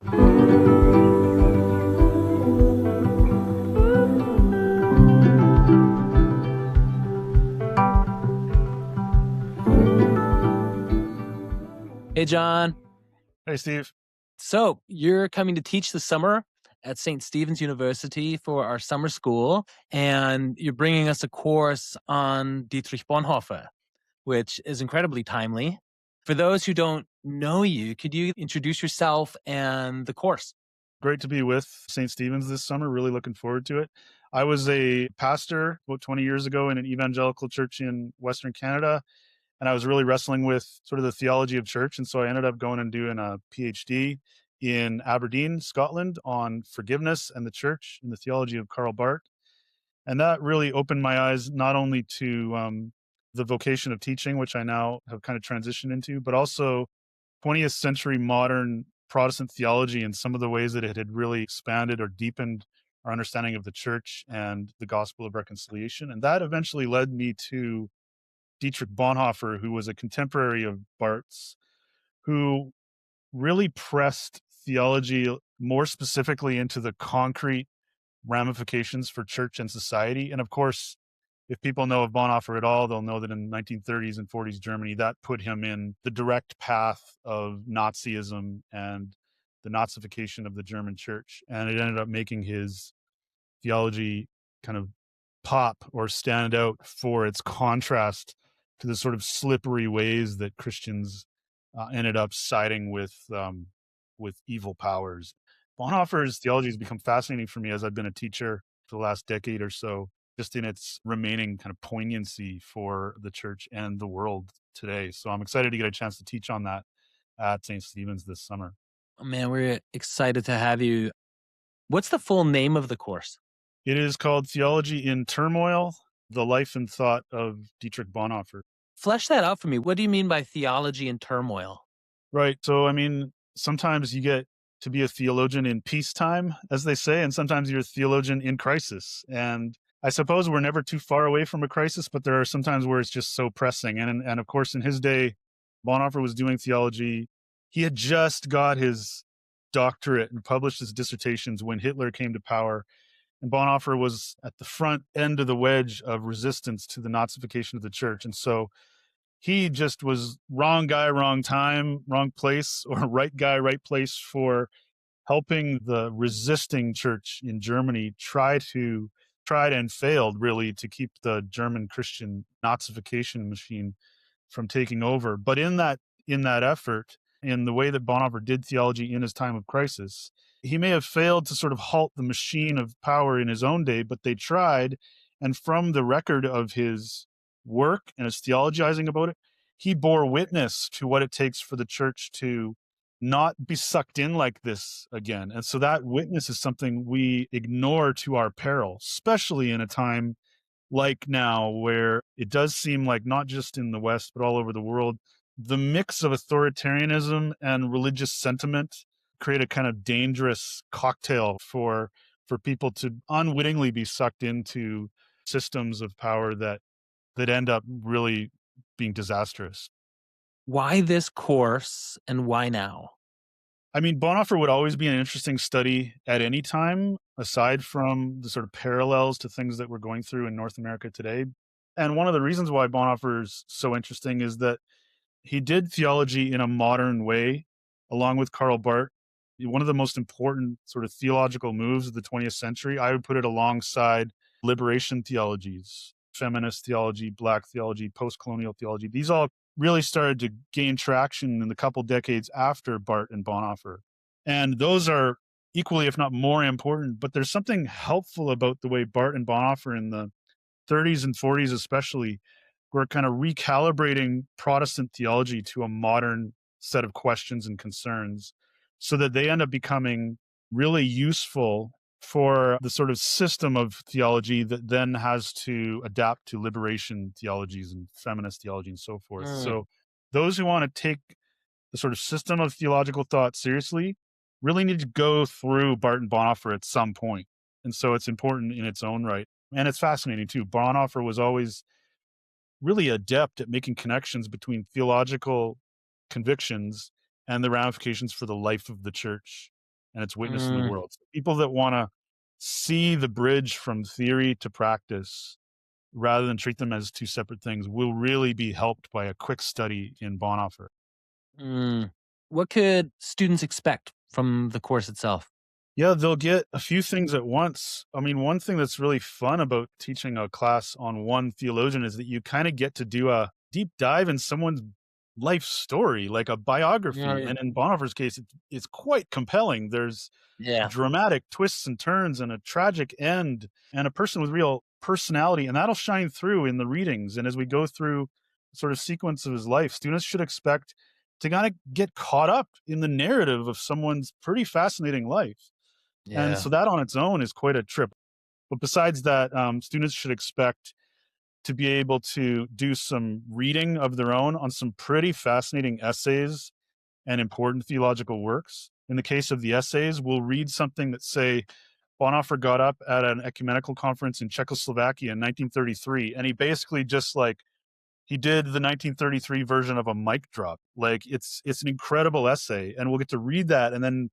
Hey, Jon. Hey, Steve. So you're coming to teach this summer at St. Stephen's University for our summer school, and you're bringing us a course on Dietrich Bonhoeffer, which is incredibly timely. For those who don't know you, could you introduce yourself and the course? Great to be with St. Stephen's this summer. Really looking forward to it. I was a pastor about 20 years ago in an evangelical church in Western Canada, and I was really wrestling with sort of the theology of church. And so I ended up going and doing a PhD in Aberdeen, Scotland, on forgiveness and the church in the theology of Karl Barth. And that really opened my eyes not only to the vocation of teaching, which I now have kind of transitioned into, but also 20th century modern Protestant theology and some of the ways that it had really expanded or deepened our understanding of the church and the gospel of reconciliation. And that eventually led me to Dietrich Bonhoeffer, who was a contemporary of Barth's, who really pressed theology more specifically into the concrete ramifications for church and society. And of course, if people know of Bonhoeffer at all, they'll know that in 1930s and 40s Germany, that put him in the direct path of Nazism and the Nazification of the German church. And it ended up making his theology kind of pop or stand out for its contrast to the sort of slippery ways that Christians ended up siding with evil powers. Bonhoeffer's theology has become fascinating for me as I've been a teacher for the last decade or so, just in its remaining kind of poignancy for the church and the world today. So I'm excited to get a chance to teach on that at St. Stephen's this summer. Oh, man, we're excited to have you. What's the full name of the course? It is called Theology in Turmoil, the Life and Thought of Dietrich Bonhoeffer. Flesh that out for me. What do you mean by theology in turmoil? Right. So, I mean, sometimes you get to be a theologian in peacetime, as they say, and sometimes you're a theologian in crisis. And I suppose we're never too far away from a crisis, but there are some times where it's just so pressing. And of course, in his day, Bonhoeffer was doing theology. He had just got his doctorate and published his dissertations when Hitler came to power. And Bonhoeffer was at the front end of the wedge of resistance to the Nazification of the church. And so he just was wrong guy, wrong time, wrong place, or right guy, right place for helping the resisting church in Germany tried and failed really to keep the German Christian Nazification machine from taking over. But in that effort, in the way that Bonhoeffer did theology in his time of crisis, he may have failed to sort of halt the machine of power in his own day, but they tried. And from the record of his work and his theologizing about it, he bore witness to what it takes for the church to not be sucked in like this again. And so that witness is something we ignore to our peril, especially in a time like now, where it does seem like not just in the West, but all over the world, the mix of authoritarianism and religious sentiment create a kind of dangerous cocktail for people to unwittingly be sucked into systems of power that end up really being disastrous. Why this course and why now? I mean, Bonhoeffer would always be an interesting study at any time, aside from the sort of parallels to things that we're going through in North America today. And one of the reasons why Bonhoeffer is so interesting is that he did theology in a modern way, along with Karl Barth. One of the most important sort of theological moves of the 20th century, I would put it alongside liberation theologies, feminist theology, Black theology, post-colonial theology. These all really started to gain traction in the couple decades after Barth and Bonhoeffer. And those are equally, if not more important, but there's something helpful about the way Barth and Bonhoeffer in the 30s and 40s especially were kind of recalibrating Protestant theology to a modern set of questions and concerns so that they end up becoming really useful for the sort of system of theology that then has to adapt to liberation theologies and feminist theology and so forth. So those who want to take the sort of system of theological thought seriously really need to go through Barth and Bonhoeffer at some point. And so it's important in its own right. And it's fascinating too. Bonhoeffer was always really adept at making connections between theological convictions and the ramifications for the life of the church. and its witness in the Mm, world. So people that want to see the bridge from theory to practice rather than treat them as two separate things will really be helped by a quick study in Bonhoeffer. mm. What could students expect from the course itself? Yeah, they'll get a few things at once. I mean, one thing that's really fun about teaching a class on one theologian is that you kind of get to do a deep dive in someone's life story, like a biography. Right. And in Bonhoeffer's case, it's quite compelling. There's Yeah. dramatic twists and turns and a tragic end and a person with real personality. And that'll shine through in the readings. And as we go through sort of sequence of his life, students should expect to kind of get caught up in the narrative of someone's pretty fascinating life. And Yeah. so that on its own is quite a trip. But besides that, students should expect to be able to do some reading of their own on some pretty fascinating essays and important theological works. In the case of the essays, we'll read something that, say, Bonhoeffer got up at an ecumenical conference in Czechoslovakia in 1933, and he basically just like he did the 1933 version of a mic drop. Like it's an incredible essay, and we'll get to read that and then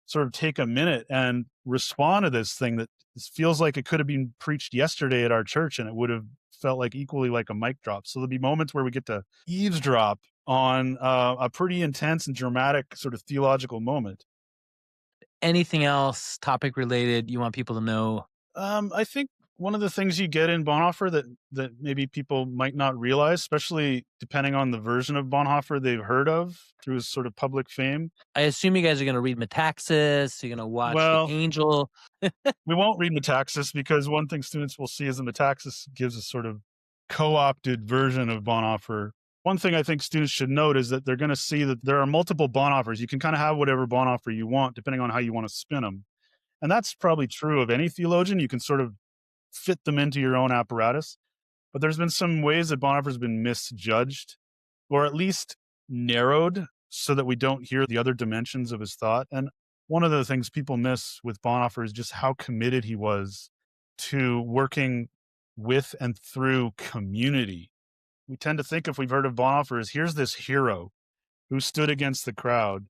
sort of take a minute and respond to this thing that feels like it could have been preached yesterday at our church and it would have felt like equally like a mic drop. So there'll be moments where we get to eavesdrop on a pretty intense and dramatic sort of theological moment. Anything else topic related you want people to know? I think one of the things you get in Bonhoeffer that maybe people might not realize, especially depending on the version of Bonhoeffer they've heard of through his sort of public fame. I assume you guys are going to read Metaxas. You're going to watch The Well, Angel. we won't read Metaxas because one thing students will see is that Metaxas gives a sort of co-opted version of Bonhoeffer. One thing I think students should note is that they're going to see that there are multiple Bonhoeffers. You can kind of have whatever Bonhoeffer you want, depending on how you want to spin them. And that's probably true of any theologian. You can sort of fit them into your own apparatus. But there's been some ways that Bonhoeffer's been misjudged, or at least narrowed, so that we don't hear the other dimensions of his thought. And one of the things people miss with Bonhoeffer is just how committed he was to working with and through community. We tend to think, if we've heard of Bonhoeffer, as here's this hero who stood against the crowd.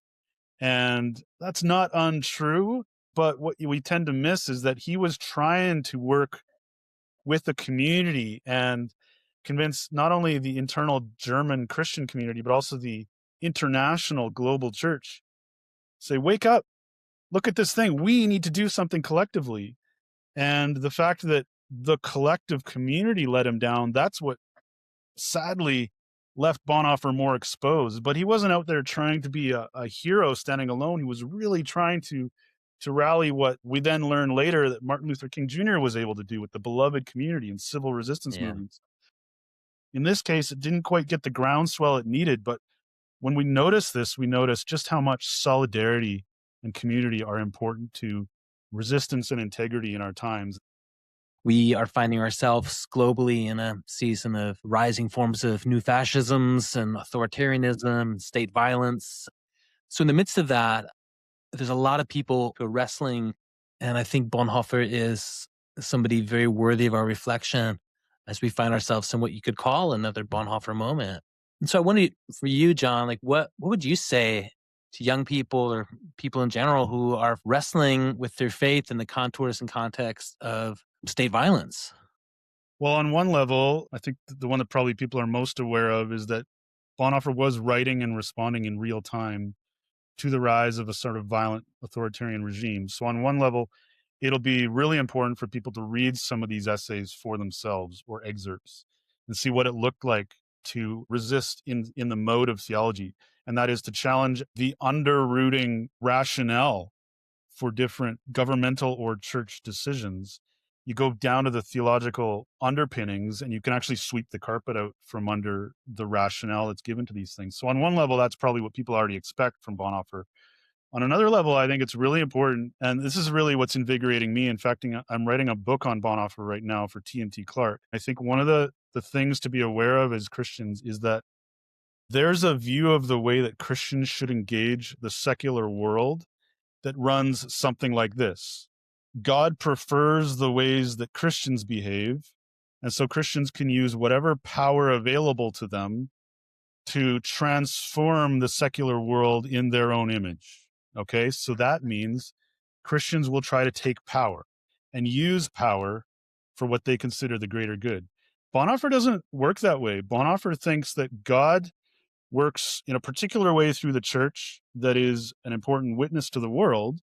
And that's not untrue. But what we tend to miss is that he was trying to work with the community and convince not only the internal German Christian community, but also the international global church. Say, wake up, look at this thing. We need to do something collectively. And the fact that the collective community let him down, that's what sadly left Bonhoeffer more exposed. But he wasn't out there trying to be a hero standing alone. He was really trying to rally what we then learn later that Martin Luther King Jr. was able to do with the beloved community and civil resistance Yeah. movements. In this case, it didn't quite get the groundswell it needed, but when we notice this, we notice just how much solidarity and community are important to resistance and integrity in our times. We are finding ourselves globally in a season of rising forms of new fascisms and authoritarianism, state violence. So, in the midst of that, there's a lot of people who are wrestling. And I think Bonhoeffer is somebody very worthy of our reflection as we find ourselves in what you could call another Bonhoeffer moment. And so I wonder for you, Jon, like what would you say to young people or people in general who are wrestling with their faith in the contours and context of state violence? Well, on one level, I think the one that probably people are most aware of is that Bonhoeffer was writing and responding in real time to the rise of a sort of violent authoritarian regime. So, on one level, it'll be really important for people to read some of these essays for themselves or excerpts and see what it looked like to resist in the mode of theology. And that is to challenge the underrooting rationale for different governmental or church decisions. You go down to the theological underpinnings and you can actually sweep the carpet out from under the rationale that's given to these things. So on one level, that's probably what people already expect from Bonhoeffer. On another level, I think it's really important, and this is really what's invigorating me. In fact, I'm writing a book on Bonhoeffer right now for T&T Clark. I think one of the things to be aware of as Christians is that there's a view of the way that Christians should engage the secular world that runs something like this. God prefers the ways that Christians behave, and so Christians can use whatever power available to them to transform the secular world in their own image. Okay, so that means Christians will try to take power and use power for what they consider the greater good. Bonhoeffer doesn't work that way. Bonhoeffer thinks that God works in a particular way through the church that is an important witness to the world,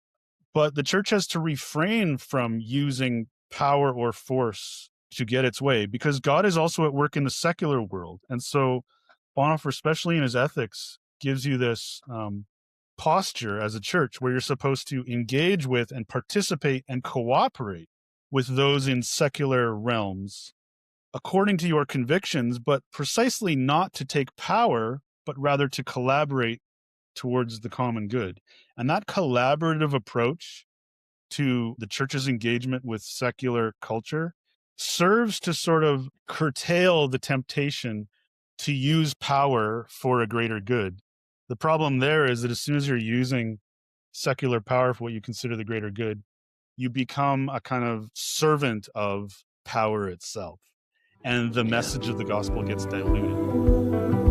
but the church has to refrain from using power or force to get its way because God is also at work in the secular world. And so Bonhoeffer, especially in his ethics, gives you this posture as a church where you're supposed to engage with and participate and cooperate with those in secular realms according to your convictions, but precisely not to take power, but rather to collaborate towards the common good. And that collaborative approach to the church's engagement with secular culture serves to sort of curtail the temptation to use power for a greater good. The problem there is that as soon as you're using secular power for what you consider the greater good, you become a kind of servant of power itself, and the message of the gospel gets diluted.